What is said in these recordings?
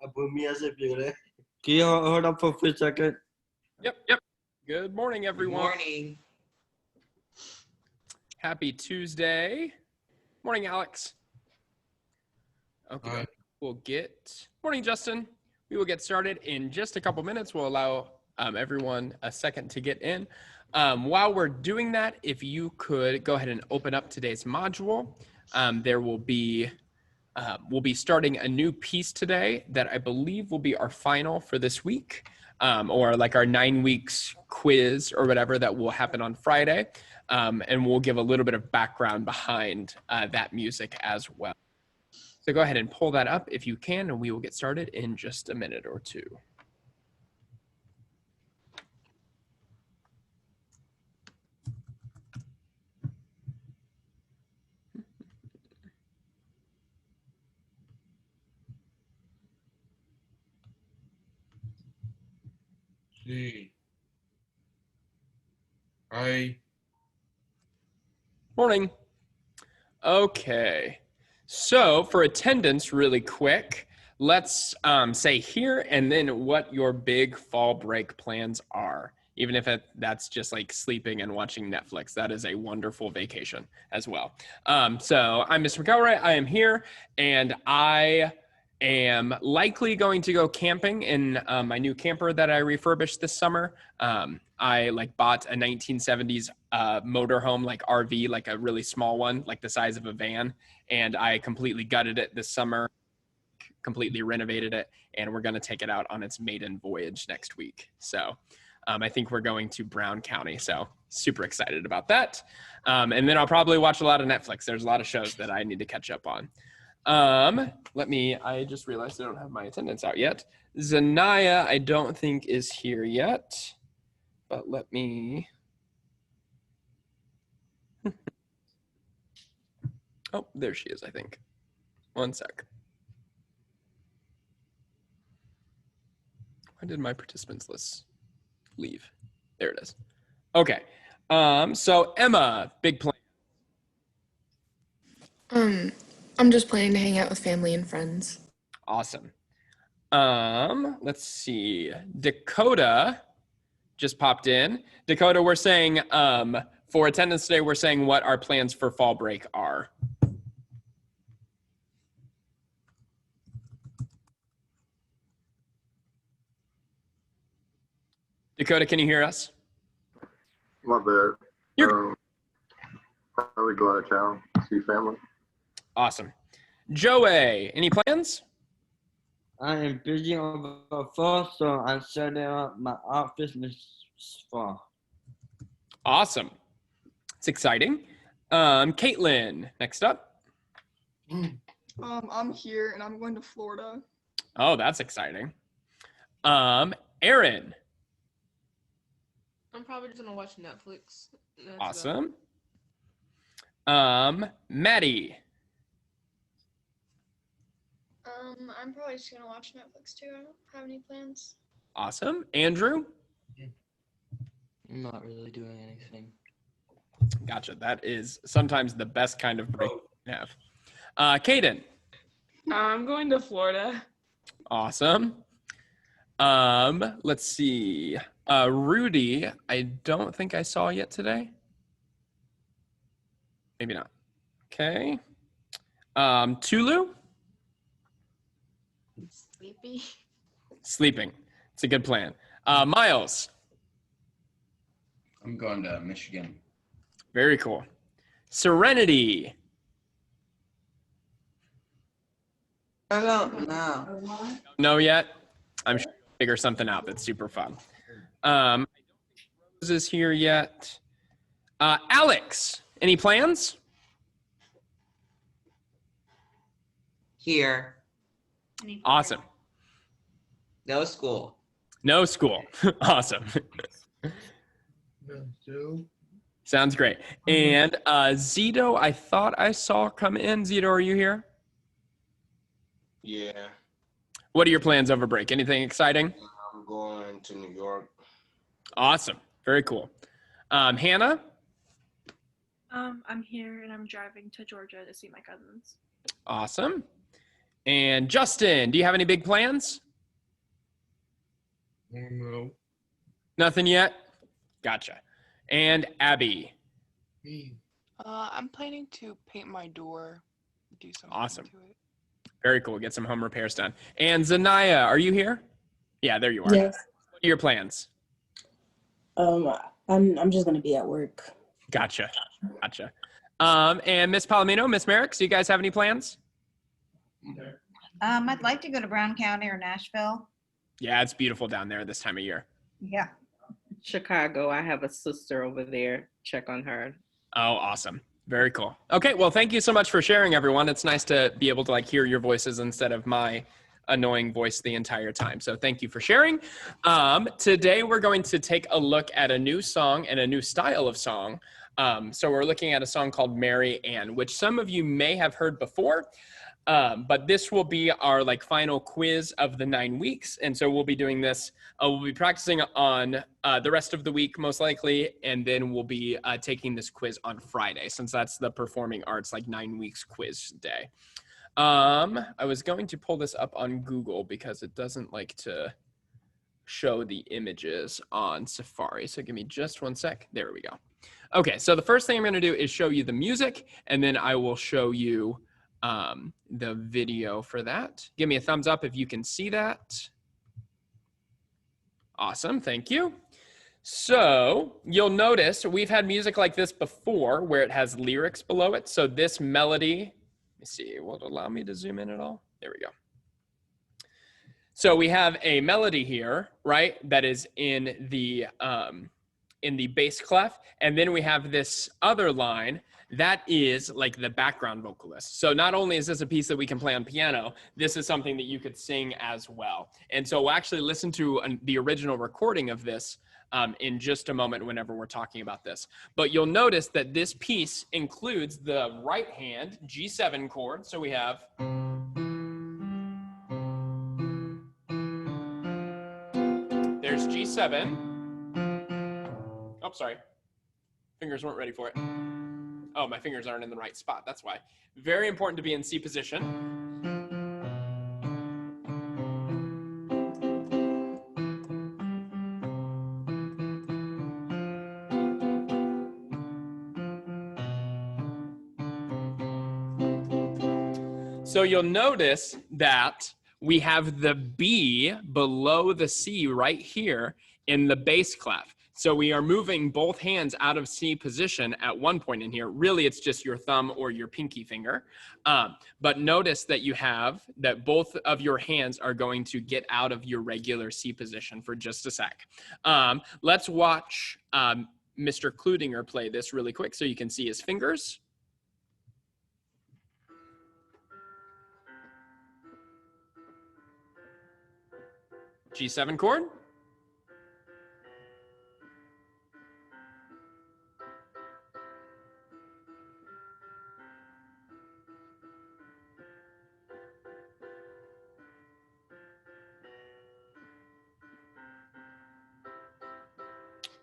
Can you hold up for a second? Yep. Good morning, everyone. Good morning. Happy Tuesday. Morning, Alex. Okay, morning, Justin. We will get started in just a couple minutes. We'll allow everyone a second to get in. While we're doing that, if you could go ahead and open up today's module. We'll be starting a new piece today that I believe will be our final for this week, or like our 9 weeks quiz or whatever that will happen on Friday. And we'll give a little bit of background behind that music as well. So go ahead and pull that up if you can, and we will get started in just a minute or two. Morning. Okay, so for attendance really quick, let's say here and then what your big fall break plans are. Even if that's just like sleeping and watching Netflix, that is a wonderful vacation as well. So I'm Mr. McElroy, I am here, and I am likely going to go camping in my new camper that I refurbished this summer. I bought a 1970s motorhome, like RV, like a really small one, like the size of a van. And I completely gutted it this summer, completely renovated it, and we're going to take it out on its maiden voyage next week. So I think we're going to Brown County. So super excited about that. And then I'll probably watch a lot of Netflix. There's a lot of shows that I need to catch up on. I just realized I don't have my attendance out yet. Zanaya, I don't think is here yet, but let me. Oh, there she is, I think. One sec. Why did my participants list leave? There it is. Okay. So Emma, big plan. I'm just planning to hang out with family and friends. Awesome. Let's see. Dakota just popped in. Dakota, we're saying for attendance today, we're saying what our plans for fall break are. Dakota, can you hear us? My bad. Probably go out of town, see family. Awesome. Joey, any plans? I am busy on the phone, so I'm setting up my office this fall. Awesome. It's exciting. Caitlin, next up. I'm here and I'm going to Florida. Oh, that's exciting. Aaron. I'm probably just gonna watch Netflix. Awesome. Maddie. I'm probably just gonna watch Netflix too. I don't have any plans. Awesome. Andrew. I'm not really doing anything. Gotcha. That is sometimes the best kind of break to have. Kaden. I'm going to Florida. Awesome. Let's see. Rudy, I don't think I saw yet today. Maybe not. Okay. Tulu. Sleepy. Sleeping. It's a good plan. Miles. I'm going to Michigan. Very cool. Serenity. I don't know. No yet? I'm sure you'll figure something out that's super fun. I don't think Rose is here yet. Alex, any plans? Here. Awesome. No school. No school. Awesome. Sounds great. And Zito, I thought I saw come in. Zito, are you here? Yeah. What are your plans over break? Anything exciting? I'm going to New York. Awesome. Very cool. Hannah? I'm here and I'm driving to Georgia to see my cousins. Awesome. And Justin, do you have any big plans? No. Nothing yet? Gotcha. And Abby. I'm planning to paint my door. Do something Awesome. to it. Very cool. Get some home repairs done. And Zanaya, are you here? Yeah, there you are. Yes. What are your plans? I'm just gonna be at work. Gotcha. And Miss Palomino, Miss Merrick, do you guys have any plans? I'd like to go to Brown County or Nashville. Yeah, it's beautiful down there this time of year. Yeah. Chicago. I have a sister over there. Check on her. Oh, awesome. Very cool. Okay, well, thank you so much for sharing, everyone. It's nice to be able to like hear your voices instead of my annoying voice the entire time. So thank you for sharing. Today, we're going to take a look at a new song and a new style of song. So we're looking at a song called Mary Ann, which some of you may have heard before. But this will be our like final quiz of the 9 weeks. And so we'll be doing this, we'll be practicing on the rest of the week, most likely. And then we'll be taking this quiz on Friday, since that's the performing arts like 9 weeks quiz day. I was going to pull this up on Google because it doesn't like to show the images on Safari. So give me just one sec. There we go. Okay, so the first thing I'm going to do is show you the music, and then I will show you the video for that. Give me a thumbs up if you can see that. Awesome, thank you. So you'll notice we've had music like this before where it has lyrics below it. So this melody, let me see, will it allow me to zoom in at all? There we go. So we have a melody here, right, that is in the bass clef, and then we have this other line that is like the background vocalist. So not only is this a piece that we can play on piano, this is something that you could sing as well. And so we'll actually listen to the original recording of this in just a moment whenever we're talking about this. But you'll notice that this piece includes the right hand G7 chord. So we have, there's G7. Oh, sorry. Fingers weren't ready for it. Oh, my fingers aren't in the right spot. That's why. Very important to be in C position. So you'll notice that we have the B below the C right here in the bass clef. So we are moving both hands out of C position at one point in here. Really, it's just your thumb or your pinky finger. But notice that you have that both of your hands are going to get out of your regular C position for just a sec. Let's watch Mr. Kludinger play this really quick so you can see his fingers. G7 chord.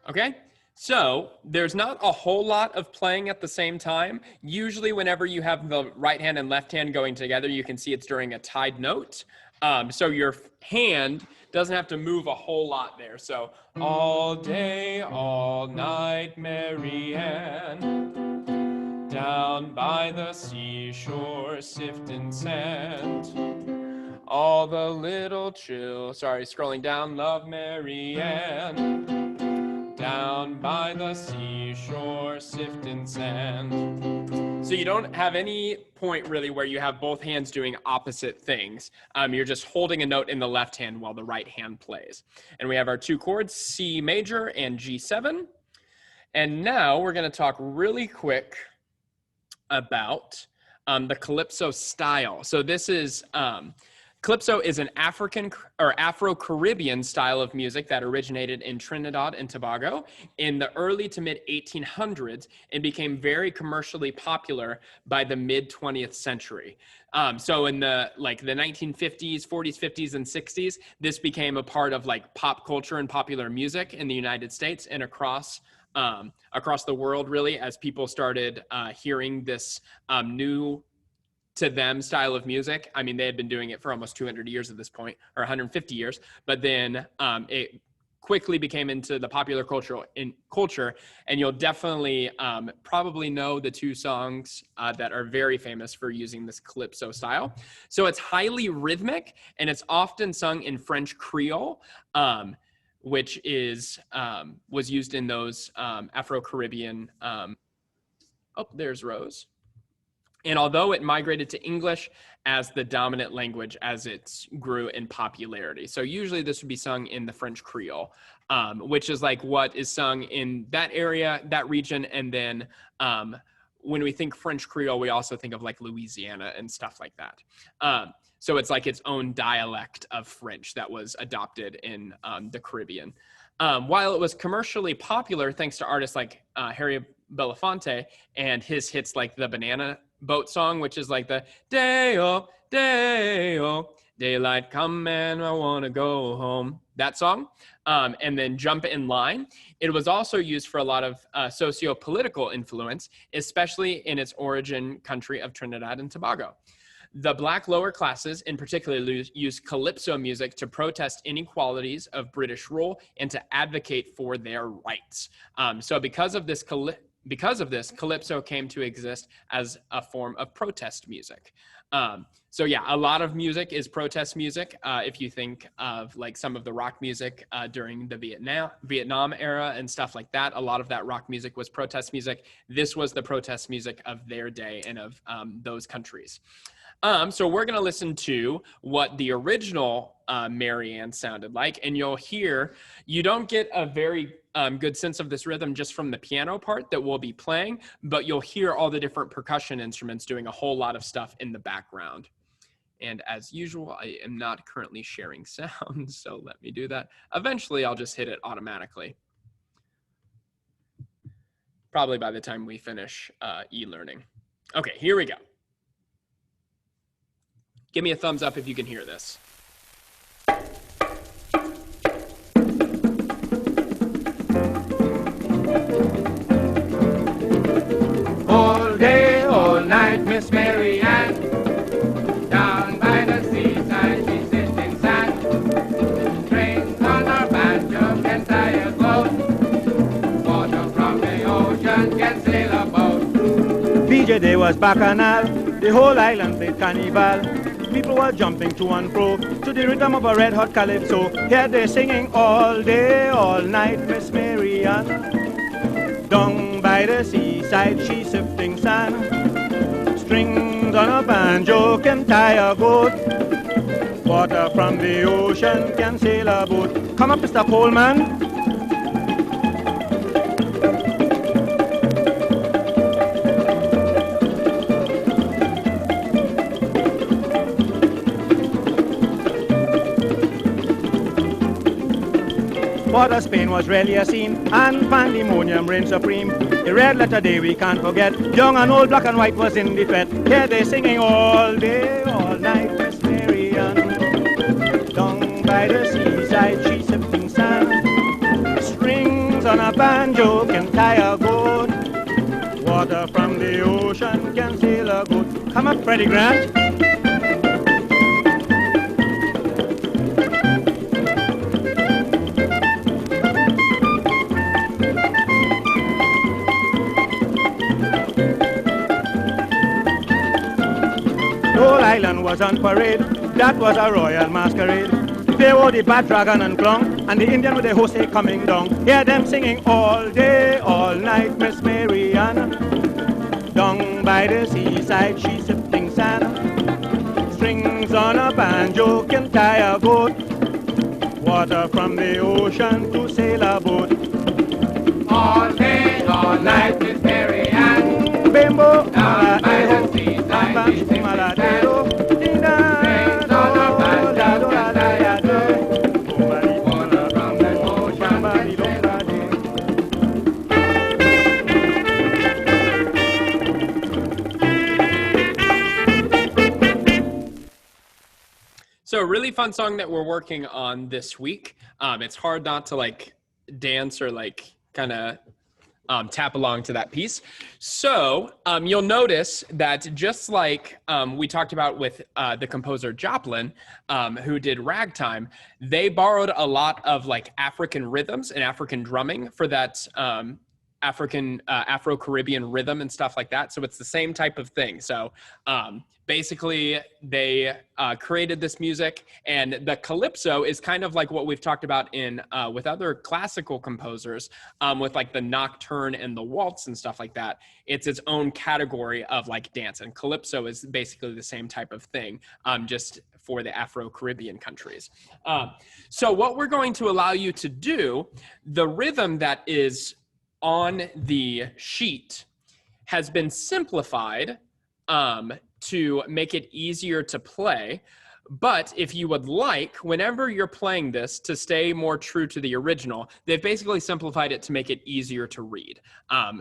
Okay, so there's not a whole lot of playing at the same time. Usually whenever you have the right hand and left hand going together, you can see it's during a tied note. So your hand doesn't have to move a whole lot there. So all day, all night, Mary Ann, down by the seashore, sifting sand. All the little scrolling down, love Mary Ann, down by the seashore, sifting sand. So you don't have any point really where you have both hands doing opposite things. You're just holding a note in the left hand while the right hand plays. And we have our two chords, C major and G7. And now we're going to talk really quick about the Calypso style. So this is... Calypso is an African or Afro-Caribbean style of music that originated in Trinidad and Tobago in the early to mid 1800s and became very commercially popular by the mid 20th century. So in the 1950s, 40s, 50s, and 60s, this became a part of like pop culture and popular music in the United States and across the world, really, as people started hearing this new to them style of music. I mean, they had been doing it for almost 200 years at this point, or 150 years, but then it quickly became into the popular culture, and you'll definitely probably know the two songs that are very famous for using this calypso style. So it's highly rhythmic, and it's often sung in French Creole, which is was used in those Afro-Caribbean. Oh, there's Rose. And although it migrated to English as the dominant language as it grew in popularity. So usually this would be sung in the French Creole, which is like what is sung in that area, that region. And then when we think French Creole, we also think of like Louisiana and stuff like that. So it's like its own dialect of French that was adopted in the Caribbean. While it was commercially popular, thanks to artists like Harry Belafonte and his hits like the Banana Boat song, which is like the day-o, day-o, daylight come and I want to go home, that song, and then Jump in Line. It was also used for a lot of socio-political influence, especially in its origin country of Trinidad and Tobago. The Black lower classes in particular used calypso music to protest inequalities of British rule and to advocate for their rights. So because of this, calypso came to exist as a form of protest music. So yeah, a lot of music is protest music. If you think of like some of the rock music during the Vietnam era and stuff like that, a lot of that rock music was protest music. This was the protest music of their day and of those countries. So we're going to listen to what the original Marianne sounded like, and you'll hear, you don't get a very good sense of this rhythm just from the piano part that we'll be playing, but you'll hear all the different percussion instruments doing a whole lot of stuff in the background. And as usual, I am not currently sharing sound, so let me do that. Eventually, I'll just hit it automatically. Probably by the time we finish e-learning. Okay, here we go. Give me a thumbs up if you can hear this. All day, all night, Miss Mary Ann, down by the seaside, she sits in sand. Strings on her banjo can tie a boat. Water from the ocean can sail a boat. VJ Day was bacchanal, the whole island played carnival. People were jumping to and fro to the rhythm of a red hot calypso. Here they're singing all day, all night, Miss Mary Ann. Down by the seaside, she's sifting sand. Strings on a banjo can tie a boat. Water from the ocean can sail a boat. Come up, Mr. Coleman. Port of Spain was really a scene, and pandemonium reigned supreme. The red letter day we can't forget, young and old, black and white was in the fete. Here they singing all day, all night, Miss Mary Ann. Down by the seaside, she's sipping sand. Strings on a banjo can tie a goat. Water from the ocean can sail a boat. Come up, Freddie Grant. Island was on parade, that was a royal masquerade. They wore the bad dragon and clown, and the Indian with the Jose coming down. Hear them singing all day, all night, Miss Mary Ann. Down by the seaside, she's sipping sand. Strings on a banjo can tie a boat. Water from the ocean to sail a boat. All day, all night, Miss Mary Ann. Bimbo, down by the seaside, she's sipping sand. So a really fun song that we're working on this week. It's hard not to like dance or like kind of tap along to that piece. So you'll notice that just like we talked about with the composer Joplin, who did Ragtime, they borrowed a lot of like African rhythms and African drumming for that Afro-Caribbean rhythm and stuff like that. So it's the same type of thing. So basically they created this music, and the calypso is kind of like what we've talked about in with other classical composers, with like the nocturne and the waltz and stuff like that. It's its own category of like dance, and calypso is basically the same type of thing, just for the Afro-Caribbean countries. So what we're going to allow you to do, the rhythm that is on the sheet has been simplified to make it easier to play. But if you would like, whenever you're playing this, to stay more true to the original, they've basically simplified it to make it easier to read,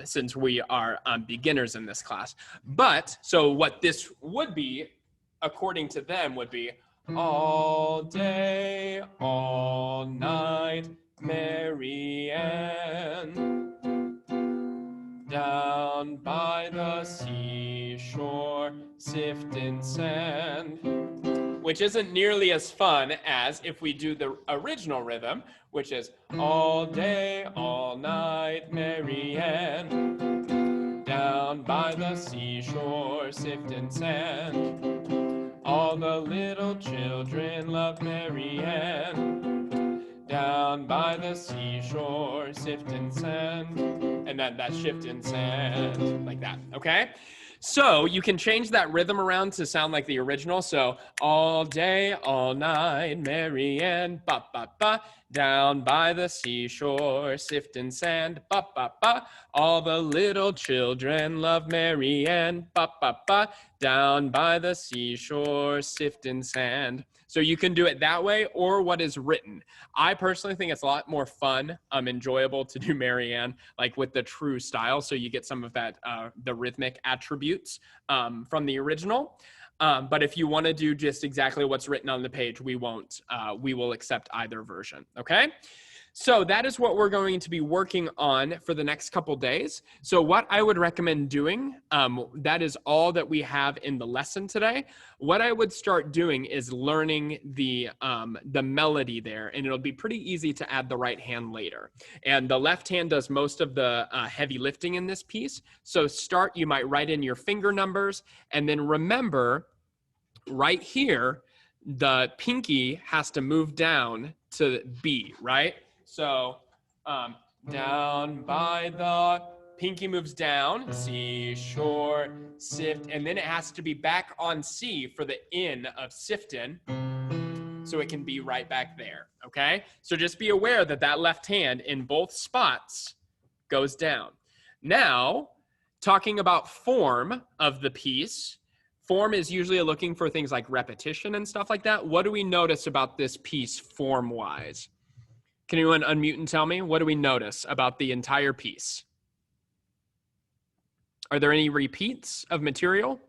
since we are beginners in this class. But, so what this would be, according to them, would be all day, all night, Mary Ann, down by the seashore, sifting sand, which isn't nearly as fun as if we do the original rhythm, which is all day, all night, Mary Ann, down by the seashore, sifting sand. All the little children love Mary Ann, down by the seashore, sifting sand. And then that shifting sand, like that, okay? So you can change that rhythm around to sound like the original. So all day, all night, Mary Ann, ba ba ba, down by the seashore, sifting sand, ba ba ba. All the little children love Mary Ann, ba ba ba, down by the seashore, sifting sand. So you can do it that way, or what is written. I personally think it's a lot more fun, enjoyable to do Mary Ann, like with the true style. So you get some of that, the rhythmic attributes from the original. But if you want to do just exactly what's written on the page, we won't. We will accept either version. Okay. So that is what we're going to be working on for the next couple days. So what I would recommend doing, that is all that we have in the lesson today. What I would start doing is learning the melody there, and it'll be pretty easy to add the right hand later. And the left hand does most of the heavy lifting in this piece. So you might write in your finger numbers, and then remember right here, the pinky has to move down to B, right? So down by the, pinky moves down, seashore, sift, and then it has to be back on C for the in of sifting, so it can be right back there, okay? So just be aware that that left hand in both spots goes down. Now, talking about form of the piece, form is usually looking for things like repetition and stuff like that. What do we notice about this piece form-wise? Can anyone unmute and tell me? What do we notice about the entire piece? Are there any repeats of material?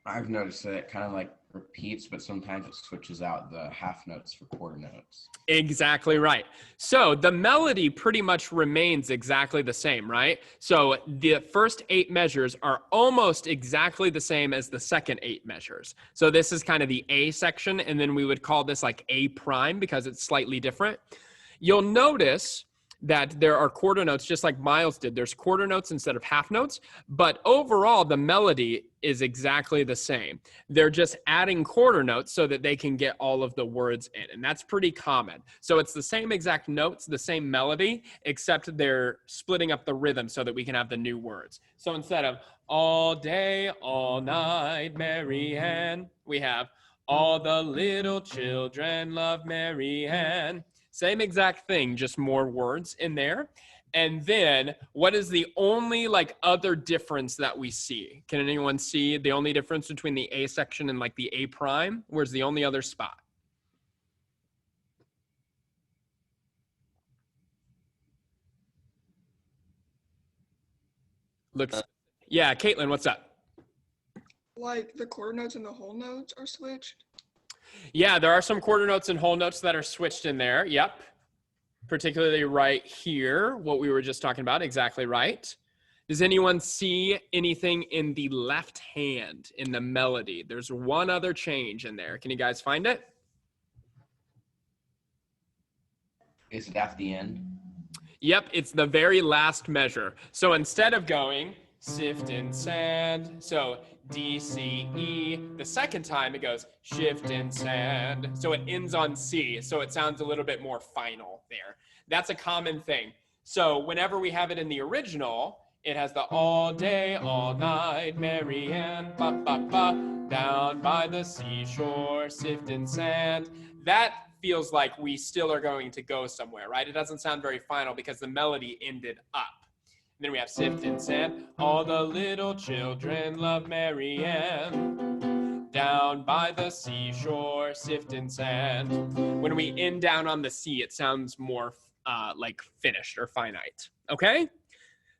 I've noticed that it kind of like repeats, but sometimes it switches out the half notes for quarter notes. Exactly right. So the melody pretty much remains exactly the same, right? So the first 8 measures are almost exactly the same as the second 8 measures. So this is kind of the A section, and then we would call this like A prime because it's slightly different. You'll notice that there are quarter notes, just like Miles did. There's quarter notes instead of half notes, but overall the melody is exactly the same. They're just adding quarter notes so that they can get all of the words in, and that's pretty common. So it's the same exact notes, the same melody, except they're splitting up the rhythm so that we can have the new words. So instead of all day, all night, Mary Ann, we have all the little children love Mary Ann. Same exact thing, just more words in there. And then what is the only like other difference that we see? Can anyone see the only difference between the A section and like the A prime? Where's the only other spot? Looks, yeah, Caitlin, what's up? Like the quarter notes and the whole notes are switched. Yeah, there are some quarter notes and whole notes that are switched in there. Yep. particularly right here, what we were just talking about, exactly right. Does anyone see anything in the left hand in the melody? There's one other change in there. Can you guys find it? Is it at the end? Yep, it's the very last measure. So instead of going shift in sand, so D, C, E, the second time it goes shift in sand. So it ends on C, so it sounds a little bit more final there. That's a common thing. So whenever we have it in the original, it has the all day, all night, Mary Ann, ba, ba, ba, down by the seashore, shift in sand. That feels like we still are going to go somewhere, right? It doesn't sound very final because the melody ended up. And then we have shift in sand. All the little children love Mary Ann. Down by the seashore, shift in sand. When we end down on the C, it sounds more like finished or finite. Okay?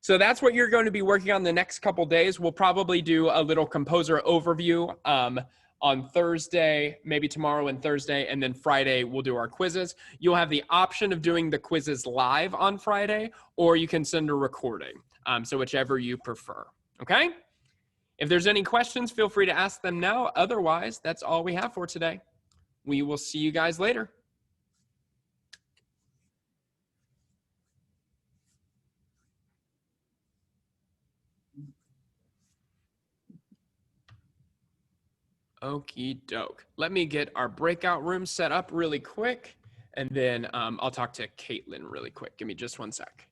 So that's what you're going to be working on the next couple days. We'll probably do a little composer overview on Thursday, maybe tomorrow and Thursday, and then Friday we'll do our quizzes. You'll have the option of doing the quizzes live on Friday, or you can send a recording, so whichever you prefer, okay? If there's any questions, feel free to ask them now. Otherwise, that's all we have for today. We will see you guys later. Okie doke. Let me get our breakout room set up really quick, and then I'll talk to Caitlin really quick. Give me just one sec.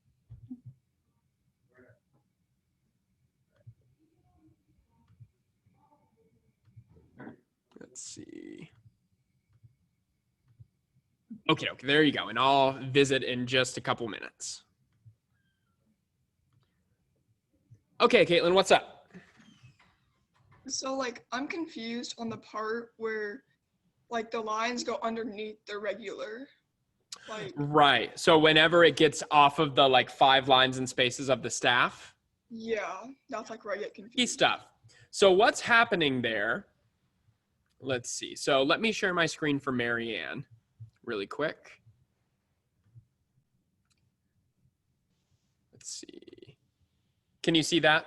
Let's see. Okay, there you go. And I'll visit in just a couple minutes. Okay, Caitlin, what's up? So, like, I'm confused on the part where, like, the lines go underneath the regular. Like, right. So whenever it gets off of the, like, 5 lines and spaces of the staff. yeah, that's, like, where I get confused. Key stuff. So what's happening there? Let's see. So let me share my screen for Mary Ann really quick. Let's see. Can you see that?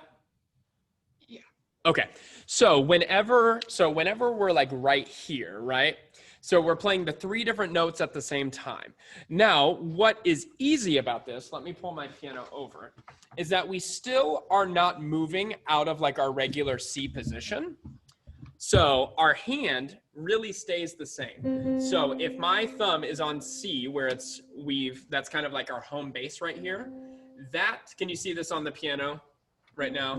Yeah. Okay. So whenever we're like right here, right? So we're playing the 3 different notes at the same time. Now, what is easy about this, let me pull my piano over, is that we still are not moving out of like our regular C position. So our hand really stays the same. So if my thumb is on C, where that's kind of like our home base right here, can you see this on the piano right now?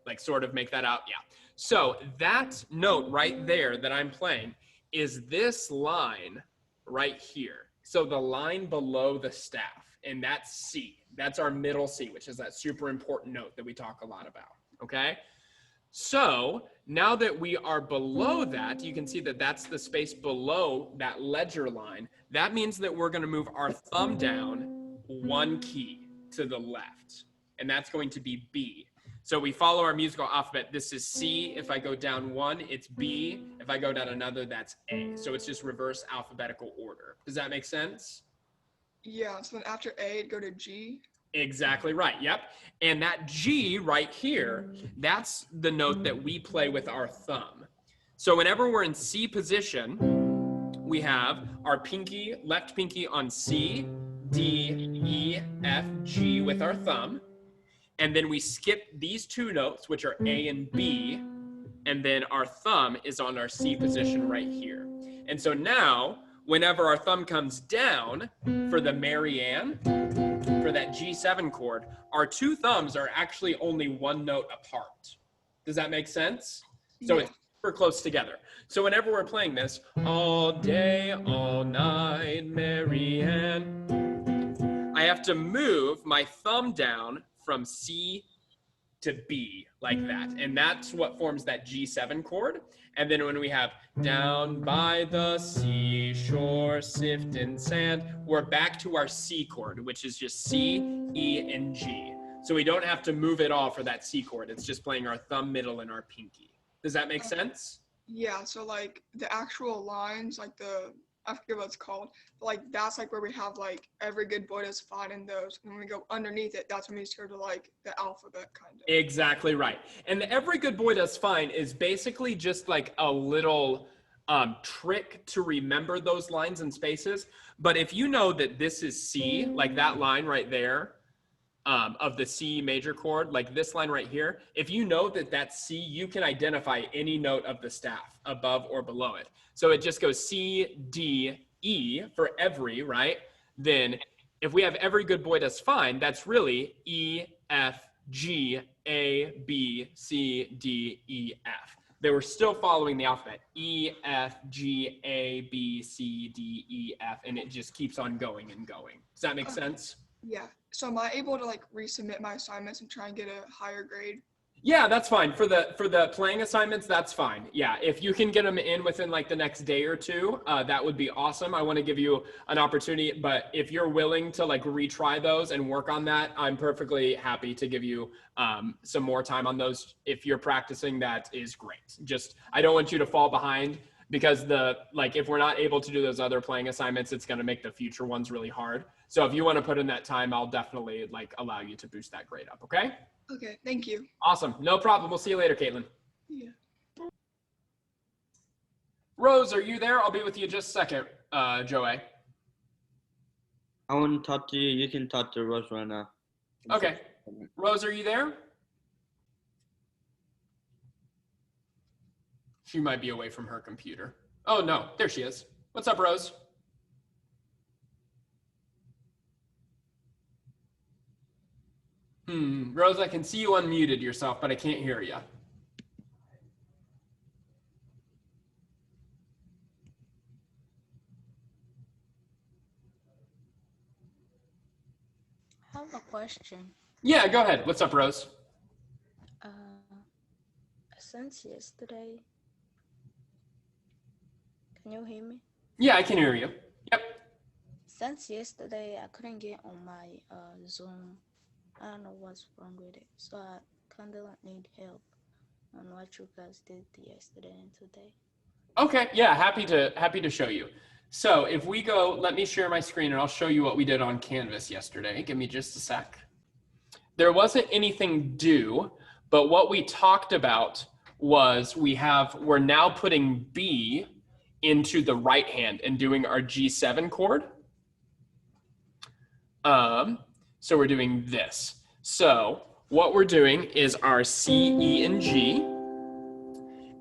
Like sort of make that out, yeah. So that note right there that I'm playing is this line right here. So the line below the staff, and that's C. That's our middle C, which is that super important note that we talk a lot about, okay? So now that we are below that, you can see that that's the space below that ledger line. That means that we're gonna move our thumb down 1 key to the left, and that's going to be B. So we follow our musical alphabet. This is C. If I go down 1, it's B. If I go down another, that's A. So it's just reverse alphabetical order. Does that make sense? Yeah, so then after A, it'd go to G. Exactly right, yep. And that G right here, that's the note that we play with our thumb. So whenever we're in C position, we have our pinky, left pinky on C, D, E, F, G with our thumb. And then we skip these 2 notes, which are A and B, and then our thumb is on our C position right here. And so now, whenever our thumb comes down for the Mary Ann, for that G7 chord, our 2 thumbs are actually only 1 note apart. Does that make sense? So it's super close together. So whenever we're playing this, all day, all night, Mary Ann, I have to move my thumb down from C to B like that. And that's what forms that G7 chord. And then when we have down by the seashore, sift in sand, we're back to our C chord, which is just C, E, and G. So we don't have to move it all for that C chord. It's just playing our thumb, middle, and our pinky. Does that make sense? Yeah, so like the actual lines, like the I forget what it's called. But, like, that's like where we have like every good boy does fine in those. And when we go underneath it, that's when we start to like the alphabet kind of. Exactly right. And the every good boy does fine is basically just like a little trick to remember those lines and spaces. But if you know that this is C, like that line right there, of the C major chord, like this line right here, if you know that that's C, you can identify any note of the staff above or below it. So it just goes C, D, E for every, right? Then if we have every good boy does fine, that's really E, F, G, A, B, C, D, E, F. They were still following the alphabet. E, F, G, A, B, C, D, E, F, and it just keeps on going and going. Does that make sense? Yeah. So am I able to like resubmit my assignments and try and get a higher grade? Yeah, that's fine. For the playing assignments, that's fine. Yeah, if you can get them in within like the next day or two, that would be awesome. I want to give you an opportunity, but if you're willing to like retry those and work on that, I'm perfectly happy to give you some more time on those. If you're practicing, that is great. Just, I don't want you to fall behind, because if we're not able to do those other playing assignments, it's going to make the future ones really hard. So if you want to put in that time, I'll definitely like allow you to boost that grade up. Okay. Okay. Thank you. Awesome. No problem. We'll see you later, Caitlin. Yeah. Rose, are you there? I'll be with you in just a second, Joey. I want to talk to you. You can talk to Rose right now. Okay. Rose, are you there? She might be away from her computer. Oh, no. There she is. What's up, Rose? Rose, I can see you unmuted yourself, but I can't hear you. I have a question. Yeah, go ahead. What's up, Rose? Since yesterday, can you hear me? Yeah, I can hear you. Yep. Since yesterday, I couldn't get on my Zoom. I don't know what's wrong with it, so I kind of need help on what you guys did yesterday and today. Okay, yeah, happy to show you. So if we go, let me share my screen and I'll show you what we did on Canvas yesterday. Give me just a sec. There wasn't anything due, but what we talked about was we're now putting B into the right hand and doing our G7 chord. So we're doing this. So what we're doing is our C, E, and G.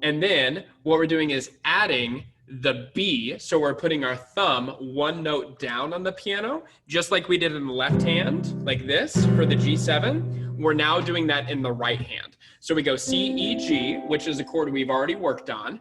And then what we're doing is adding the B. So we're putting our thumb one note down on the piano, just like we did in the left hand, like this for the G7. We're now doing that in the right hand. So we go C, E, G, which is a chord we've already worked on.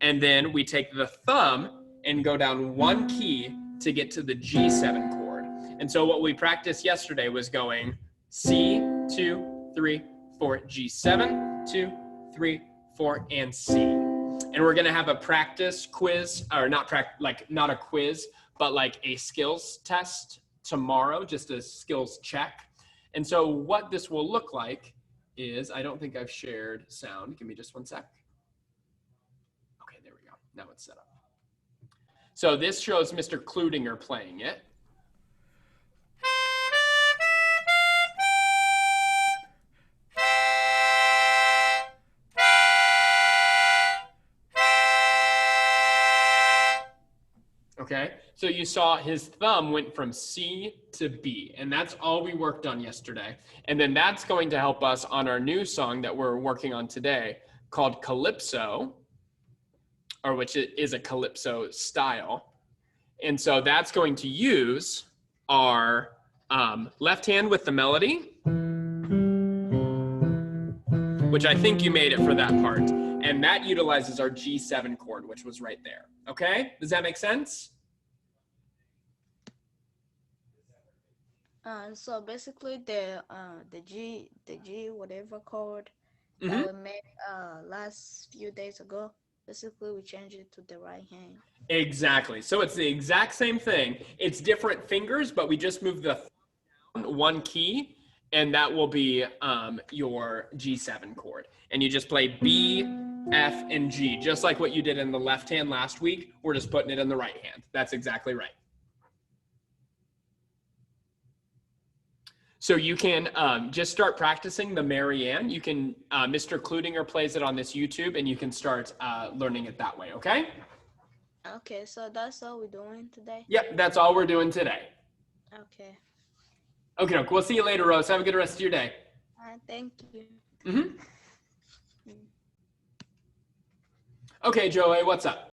And then we take the thumb and go down one key to get to the G7 chord. And so what we practiced yesterday was going C, 2, 3, 4, G7, 2, 3, 4, and C. And we're gonna have a practice quiz, or not a quiz, but like a skills test tomorrow, just a skills check. And so what this will look like is, I don't think I've shared sound. Give me just one sec. Okay, there we go. Now it's set up. So this shows Mr. Kludinger playing it. Okay, so you saw his thumb went from C to B, and that's all we worked on yesterday. And then that's going to help us on our new song that we're working on today called Calypso, or which is a Calypso style. And so that's going to use our left hand with the melody, which I think you made it for that part. And that utilizes our G7 chord, which was right there. Okay, does that make sense? So basically the G whatever chord that we made last few days ago, basically we changed it to the right hand. Exactly. So it's the exact same thing. It's different fingers, but we just moved the one key, and that will be your G7 chord. And you just play B, F, and G, just like what you did in the left hand last week. We're just putting it in the right hand. That's exactly right. So you can just start practicing the Marianne. You can, Mr. Kludinger plays it on this YouTube, and you can start learning it that way, okay? Okay, so that's all we're doing today? Yep, that's all we're doing today. Okay. Okay, we'll see you later, Rose. Have a good rest of your day. Thank you. Mm-hmm. Okay, Joey, what's up?